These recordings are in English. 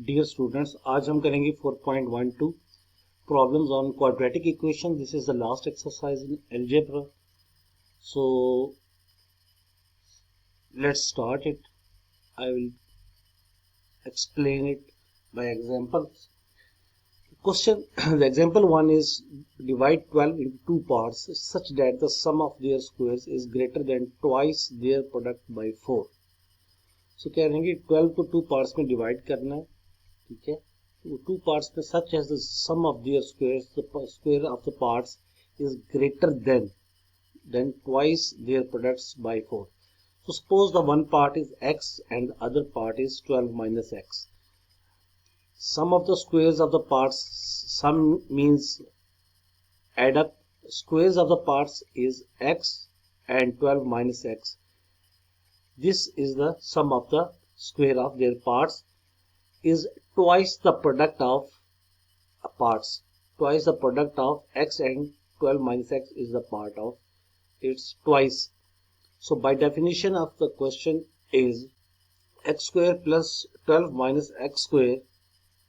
Dear students, आज हम करेंगे 4.12 problems on quadratic equation. This is the last exercise in algebra. So let's start it. I will explain it by examples. Question. The example 1 is divide 12 into two parts such that the sum of their squares is greater than twice their product by 4. So कह रहे हैं कि 12 को two parts में divide करना है, ठीक है. Two parts में such as the sum of their squares, the square of the parts is greater than twice their products by 4. So suppose the one part is x and the other part is 12 minus x. Sum of the squares of the parts, sum means add up. Squares of the parts is x and 12 minus x. This is the sum of the square of their parts is twice the product of parts. Twice the product of x and 12 minus x is the part of its twice. So by definition of the question is x square plus 12 minus x square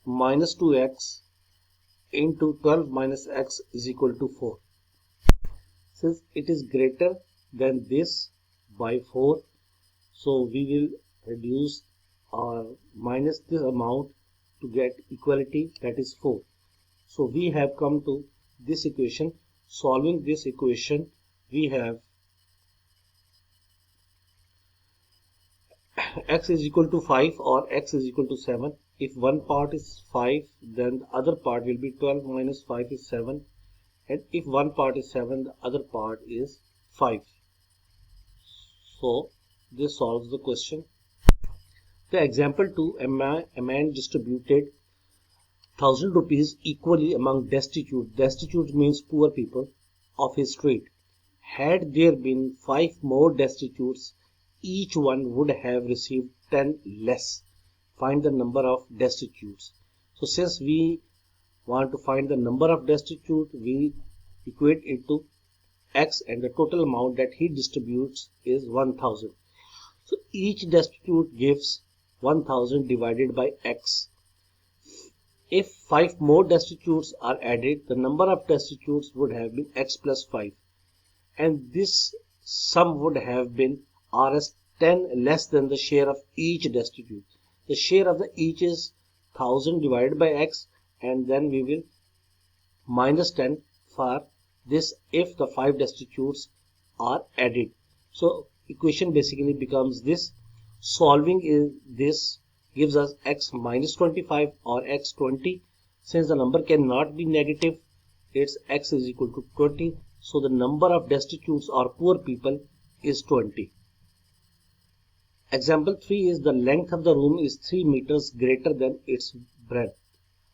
minus 2x into 12 minus x is equal to 4. Since it is greater than this by 4, so we will reduce or minus this amount to get equality, that is 4. So we have come to this equation. Solving this equation, we have x is equal to 5 or x is equal to 7. If one part is 5, then the other part will be 12 minus 5 is 7. And if one part is 7, the other part is 5. So this solves the question. The example 2, a man distributed 1,000 rupees equally among destitute. Destitute means poor people of his street. Had there been 5 more destitutes, each one would have received 10 less. Find the number of destitutes. So since we want to find the number of destitute, we equate it to x and the total amount that he distributes is 1,000. So each destitute gives 1,000 divided by x. If 5 more destitutes are added, the number of destitutes would have been x plus 5. And this sum would have been rs 10 less than the share of each destitute. The share of the each is 1,000 divided by x, and then we will minus 10 for this if the 5 destitutes are added. So equation basically becomes this. Solving is this gives us x minus 25 or x 20. Since the number cannot be negative, its x is equal to 20. So the number of destitutes or poor people is 20. Example 3 is the length of the room is 3 meters greater than its breadth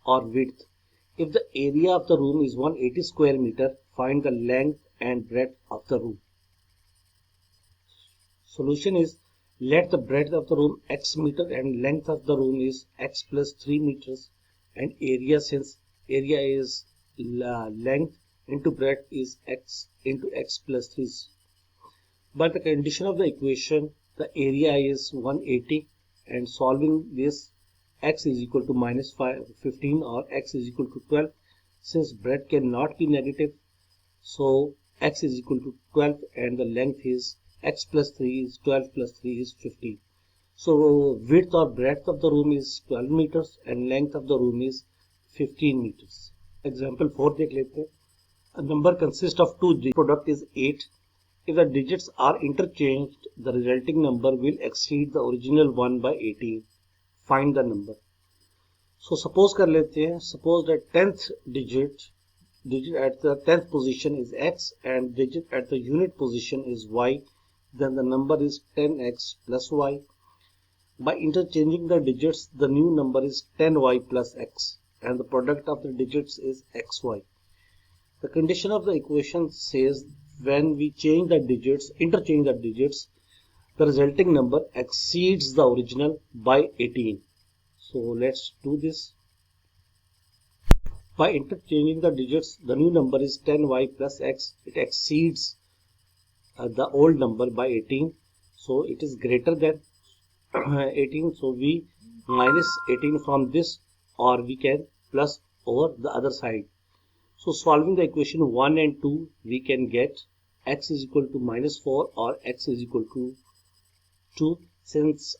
or width. If the area of the room is 180 square meter, find the length and breadth of the room. Solution is let the breadth of the room x meter and length of the room is x plus 3 meters and area, since area is length into breadth is x into x plus 3. By the condition of the equation, the area is 180 and solving this x is equal to minus 15 or x is equal to 12. Since breadth cannot be negative, so x is equal to 12 and the length is x plus 3 is 12 plus 3 is 15. So width or breadth of the room is 12 meters and length of the room is 15 meters. Example 4 देख लेते हैं. A number consists of two digits. Product is 8. If the digits are interchanged, the resulting number will exceed the original one by 18. Find the number. So suppose कर लेते हैं. Suppose the 10th digit at the 10th position is x and digit at the unit position is y. Then the number is 10x plus y. By interchanging the digits, the new number is 10y plus x and the product of the digits is xy. The condition of the equation says when we change the digits, interchange the digits, the resulting number exceeds the original by 18. So let's do this. By interchanging the digits, the new number is 10y plus x. It exceeds the old number by 18. So it is greater than 18. So we minus 18 from this, or we can plus over the other side. So solving the equation 1 and 2, we can get x is equal to minus 4 or x is equal to 2, since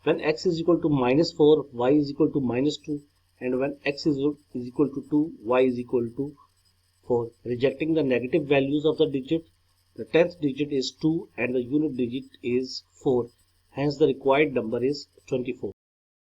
when x is equal to minus 4, y is equal to minus 2, and when x is equal to 2, y is equal to 4. Rejecting the negative values of the digit, the 10th digit is 2 and the unit digit is 4. Hence the required number is 24.